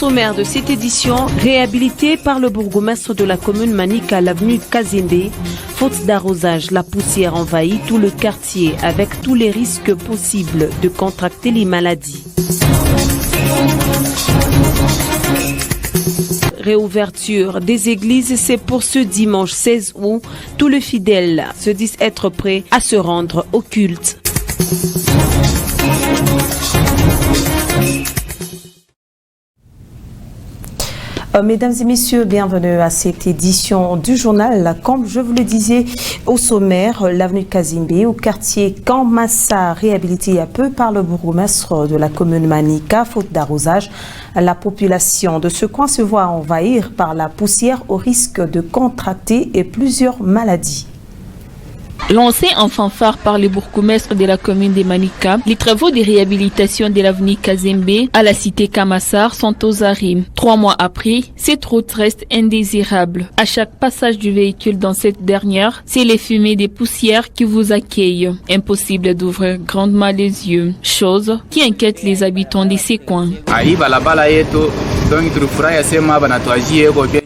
sommaire de cette édition, réhabilité par le bourgmestre de la commune Manika, l'avenue Kazembe, faute d'arrosage, la poussière envahit tout le quartier avec tous les risques possibles de contracter les maladies. Réouverture des églises, c'est pour ce dimanche 16 août. Tous les fidèles se disent être prêts à se rendre au culte. Mesdames et messieurs, bienvenue à cette édition du journal. Comme je vous le disais au sommaire, l'avenue Kazembe au quartier Kamassa, réhabilité à peu par le bourgmestre de la commune Manika, faute d'arrosage. La population de ce coin se voit envahir par la poussière au risque de contracter plusieurs maladies. Lancé en fanfare par le bourgmestre de la commune de Manika, les travaux de réhabilitation de l'avenue Kazembe à la cité Kamassar sont aux arrêts. 3 mois après, cette route reste indésirable. À chaque passage du véhicule dans cette dernière, c'est les fumées des poussières qui vous accueillent. Impossible d'ouvrir grandement les yeux, chose qui inquiète les habitants de ces coins.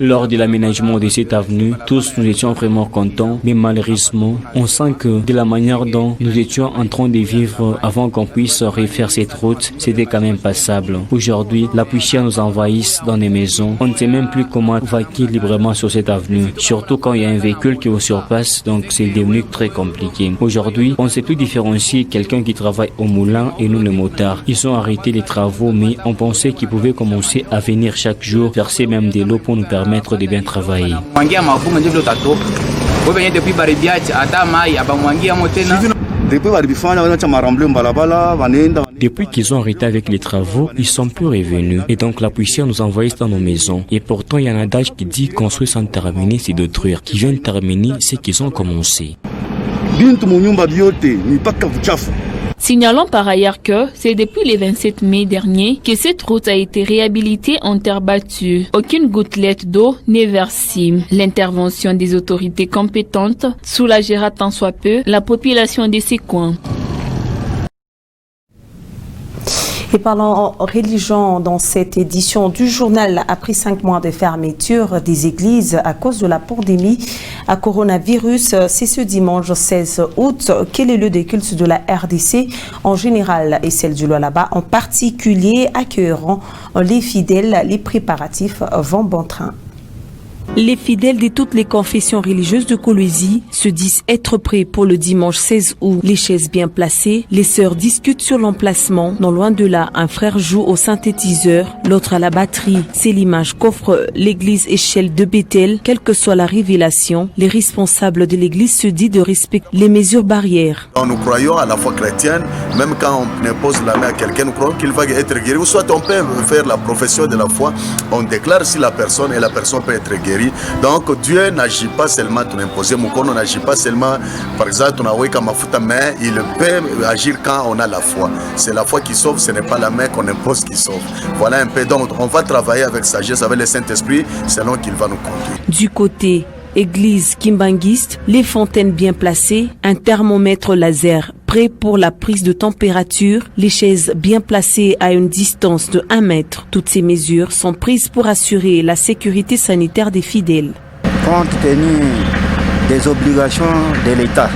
Lors de l'aménagement de cette avenue, tous nous étions vraiment contents, mais malheureusement, on sent que de la manière dont nous étions en train de vivre avant qu'on puisse refaire cette route, c'était quand même passable. Aujourd'hui, la poussière nous envahit dans les maisons. On ne sait même plus comment vaquer librement sur cette avenue, surtout quand il y a un véhicule qui vous surpasse, donc c'est devenu très compliqué. Aujourd'hui, on ne sait plus différencier quelqu'un qui travaille au moulin et nous les motards. Ils ont arrêté les travaux, mais on pensait qu'ils pouvaient commencer à venir chaque jour verser même de l'eau pour nous permettre de bien travailler. Depuis qu'ils ont arrêté avec les travaux, ils sont plus revenus. Et donc la poussière nous envahit dans nos maisons. Et pourtant, il y a un adage qui dit construire sans terminer, c'est détruire. Qui vient de terminer, c'est qu'ils ont commencé. Signalons par ailleurs que c'est depuis le 27 mai dernier que cette route a été réhabilitée en terre battue. Aucune gouttelette d'eau n'est versée. L'intervention des autorités compétentes soulagera tant soit peu la population de ces coins. Et parlant religion, dans cette édition du journal, après 5 mois de fermeture des églises à cause de la pandémie à coronavirus, c'est ce dimanche 16 août que les lieux de culte de la RDC en général et celle du Lualaba en particulier accueilleront les fidèles. Les préparatifs vont bon train. Les fidèles de toutes les confessions religieuses de Kolwezi se disent être prêts pour le dimanche 16 août. Les chaises bien placées, les sœurs discutent sur l'emplacement. Non loin de là, un frère joue au synthétiseur, l'autre à la batterie. C'est l'image qu'offre l'église Échelle de Bethel. Quelle que soit la révélation, les responsables de l'église se disent de respecter les mesures barrières. Nous croyons à la foi chrétienne, même quand on impose la main à quelqu'un, nous croyons qu'il va être guéri. Ou soit on peut faire la profession de la foi, on déclare si la personne et la personne peut être guérie. Donc Dieu n'agit pas seulement ton imposé, Mukono n'agit pas seulement, par exemple, on a weka mafuta, mais il peut agir quand on a la foi. C'est la foi qui sauve, ce n'est pas la main qu'on impose qui sauve. Voilà un peu, donc on va travailler avec sagesse, avec le Saint-Esprit, selon qu'il va nous conduire. Du côté église kimbanguiste, les fontaines bien placées, un thermomètre laser prêt pour la prise de température, les chaises bien placées à une distance de 1 mètre. Toutes ces mesures sont prises pour assurer la sécurité sanitaire des fidèles. Compte tenu des obligations de l'État,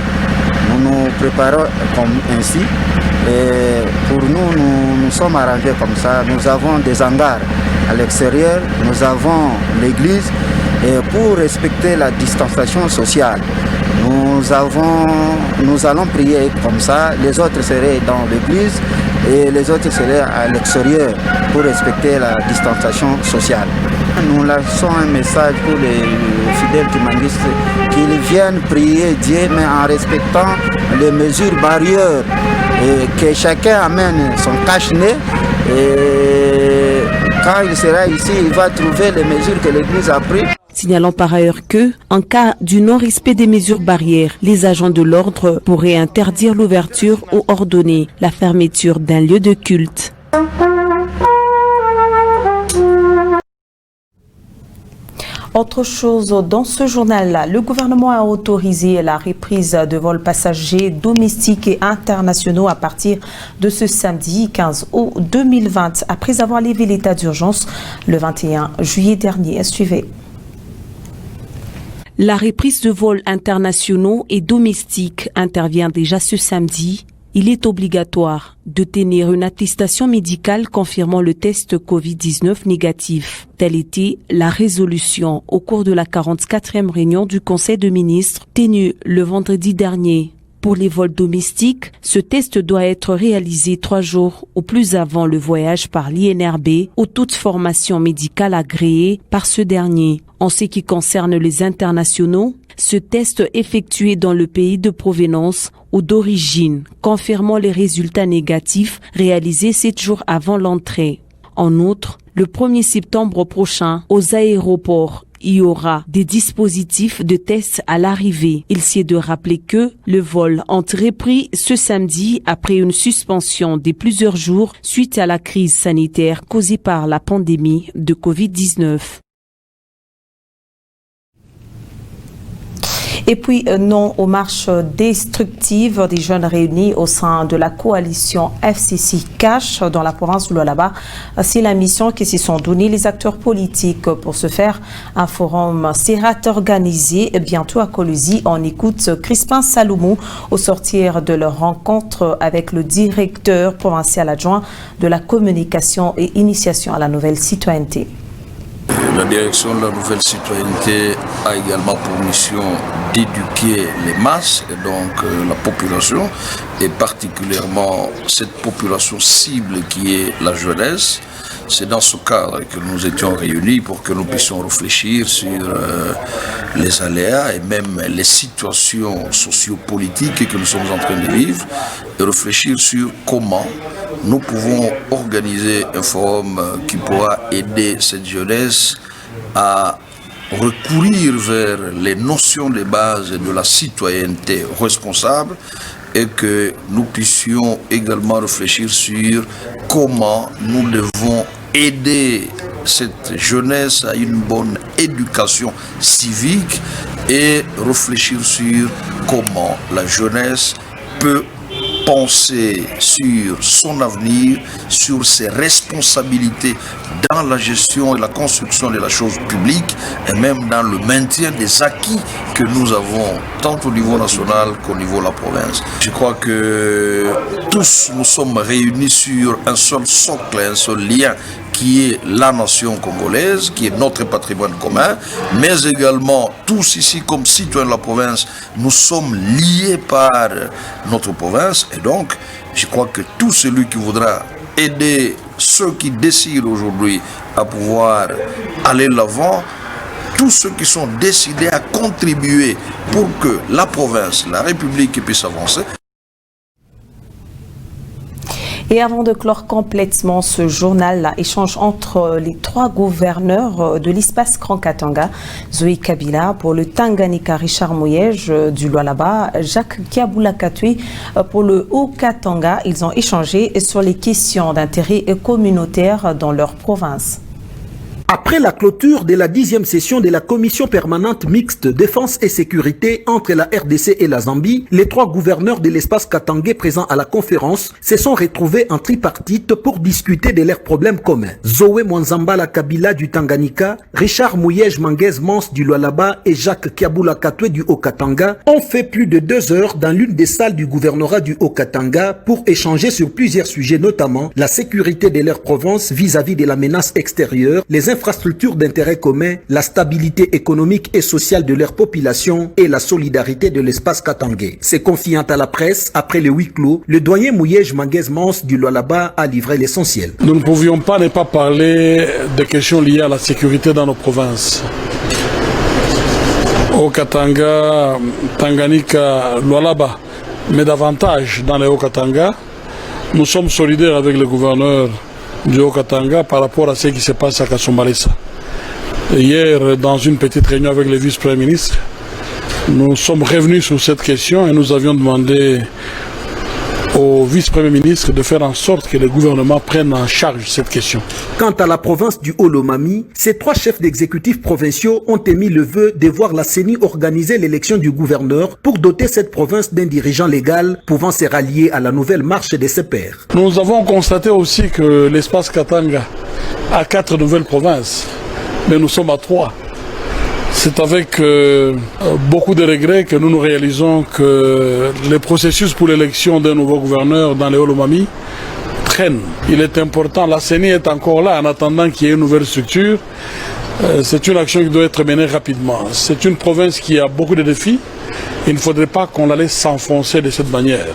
nous nous préparons comme ainsi. Et pour nous, nous sommes arrangés comme ça. Nous avons des hangars à l'extérieur, nous avons l'église. Et pour respecter la distanciation sociale, nous allons prier comme ça. Les autres seraient dans l'église et les autres seraient à l'extérieur pour respecter la distanciation sociale. Nous lançons un message pour les fidèles kimanguistes qu'ils viennent prier Dieu, mais en respectant les mesures barrières et que chacun amène son cache-nez. Et quand il sera ici, il va trouver les mesures que l'église a prises. Signalons par ailleurs que, en cas du non-respect des mesures barrières, les agents de l'ordre pourraient interdire l'ouverture ou ordonner la fermeture d'un lieu de culte. Autre chose, dans ce journal-là, le gouvernement a autorisé la reprise de vols passagers domestiques et internationaux à partir de ce samedi 15 août 2020, après avoir levé l'état d'urgence le 21 juillet dernier. Suivez. La reprise de vols internationaux et domestiques intervient déjà ce samedi. Il est obligatoire de tenir une attestation médicale confirmant le test Covid-19 négatif. Telle était la résolution au cours de la 44e réunion du Conseil de ministres tenue le vendredi dernier. Pour les vols domestiques, ce test doit être réalisé 3 jours au plus avant le voyage par l'INRB ou toute formation médicale agréée par ce dernier. En ce qui concerne les internationaux, ce test effectué dans le pays de provenance ou d'origine, confirmant les résultats négatifs réalisés 7 jours avant l'entrée. En outre, le 1er septembre prochain, aux aéroports, il y aura des dispositifs de tests à l'arrivée. Il s'est de rappeler que le vol entrepris ce samedi après une suspension de plusieurs jours suite à la crise sanitaire causée par la pandémie de Covid-19. Et puis, non aux marches destructives des jeunes réunis au sein de la coalition FCC Cash dans la province de Lualaba. C'est la mission que se sont donnés les acteurs politiques. Pour ce faire, un forum sera organisé bientôt à Coluzi. On écoute Crispin Salomon au sortir de leur rencontre avec le directeur provincial adjoint de la communication et initiation à la nouvelle citoyenneté. La direction de la nouvelle citoyenneté a également pour mission d'éduquer les masses et donc la population, et particulièrement cette population cible qui est la jeunesse. C'est dans ce cadre que nous étions réunis pour que nous puissions réfléchir sur les aléas et même les situations sociopolitiques que nous sommes en train de vivre et réfléchir sur comment nous pouvons organiser un forum qui pourra aider cette jeunesse à recourir vers les notions de base de la citoyenneté responsable et que nous puissions également réfléchir sur comment nous devons aider cette jeunesse à une bonne éducation civique et réfléchir sur comment la jeunesse peut penser sur son avenir, sur ses responsabilités dans la gestion et la construction de la chose publique et même dans le maintien des acquis que nous avons tant au niveau national qu'au niveau de la province. Je crois que tous nous sommes réunis sur un seul socle, un seul lien qui est la nation congolaise, qui est notre patrimoine commun, mais également tous ici comme citoyens de la province, nous sommes liés par notre province et donc je crois que tout celui qui voudra aider ceux qui décident aujourd'hui à pouvoir aller de l'avant, tous ceux qui sont décidés à contribuer pour que la province, la République puisse avancer. Et avant de clore complètement ce journal, échange entre les 3 gouverneurs de l'espace Grand Katanga, Zoé Kabila pour le Tanganyika, Richard Mouyej du Lualaba, Jacques Kiabula Katwe pour le Haut-Katanga. Ils ont échangé sur les questions d'intérêt communautaire dans leur province. Après la clôture de la 10e session de la commission permanente mixte défense et sécurité entre la RDC et la Zambie, les 3 gouverneurs de l'espace katangais présents à la conférence se sont retrouvés en tripartite pour discuter de leurs problèmes communs. Zoé Mwanzambala Kabila du Tanganyika, Richard Mouyej Manguez Mans du Lualaba et Jacques Kiabula Katwe du Haut-Katanga ont fait plus de 2 heures dans l'une des salles du gouvernorat du Haut-Katanga pour échanger sur plusieurs sujets, notamment la sécurité de leur province vis-à-vis de la menace extérieure, les infrastructures d'intérêt commun, la stabilité économique et sociale de leur population et la solidarité de l'espace katangais. Se confiant à la presse, après le huis clos, le doyen Mouyej Manguez Mans du Lualaba a livré l'essentiel. Nous ne pouvions pas ne pas parler des questions liées à la sécurité dans nos provinces. Au Katanga, Tanganyika, Lualaba, mais davantage dans le Haut-Katanga, nous sommes solidaires avec le gouverneur du Haut-Katanga par rapport à ce qui se passe à Kasumbalesa. Hier, dans une petite réunion avec le vice-premier ministre, nous sommes revenus sur cette question et nous avions demandé au vice-premier ministre de faire en sorte que le gouvernement prenne en charge cette question. Quant à la province du Haut-Lomami, ces 3 chefs d'exécutifs provinciaux ont émis le vœu de voir la CENI organiser l'élection du gouverneur pour doter cette province d'un dirigeant légal pouvant se rallier à la nouvelle marche de ses pairs. Nous avons constaté aussi que l'espace Katanga a 4 nouvelles provinces, mais nous sommes à 3. C'est avec beaucoup de regrets que nous réalisons que le processus pour l'élection d'un nouveau gouverneur dans le Haut-Lomami traîne. Il est important, la CENI est encore là en attendant qu'il y ait une nouvelle structure. C'est une action qui doit être menée rapidement. C'est une province qui a beaucoup de défis. Il ne faudrait pas qu'on la laisse s'enfoncer de cette manière.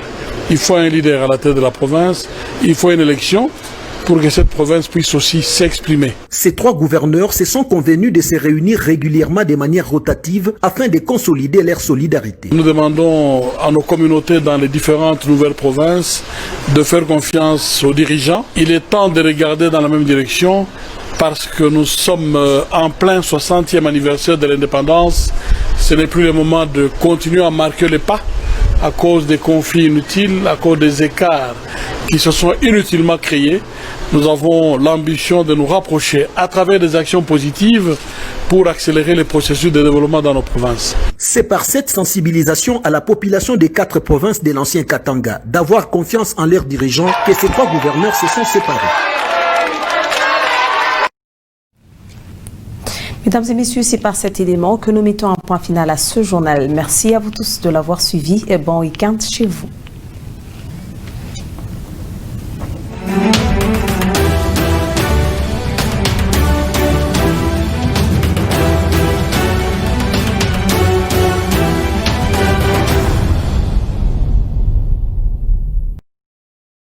Il faut un leader à la tête de la province, il faut une élection pour que cette province puisse aussi s'exprimer. Ces 3 gouverneurs se sont convenus de se réunir régulièrement de manière rotative afin de consolider leur solidarité. Nous demandons à nos communautés dans les différentes nouvelles provinces de faire confiance aux dirigeants. Il est temps de regarder dans la même direction parce que nous sommes en plein 60e anniversaire de l'indépendance. Ce n'est plus le moment de continuer à marquer les pas à cause des conflits inutiles, à cause des écarts qui se sont inutilement créés. Nous avons l'ambition de nous rapprocher à travers des actions positives pour accélérer les processus de développement dans nos provinces. C'est par cette sensibilisation à la population des 4 provinces de l'ancien Katanga d'avoir confiance en leurs dirigeants que ces 3 gouverneurs se sont séparés. Mesdames et messieurs, c'est par cet élément que nous mettons un point final à ce journal. Merci à vous tous de l'avoir suivi et bon week-end chez vous.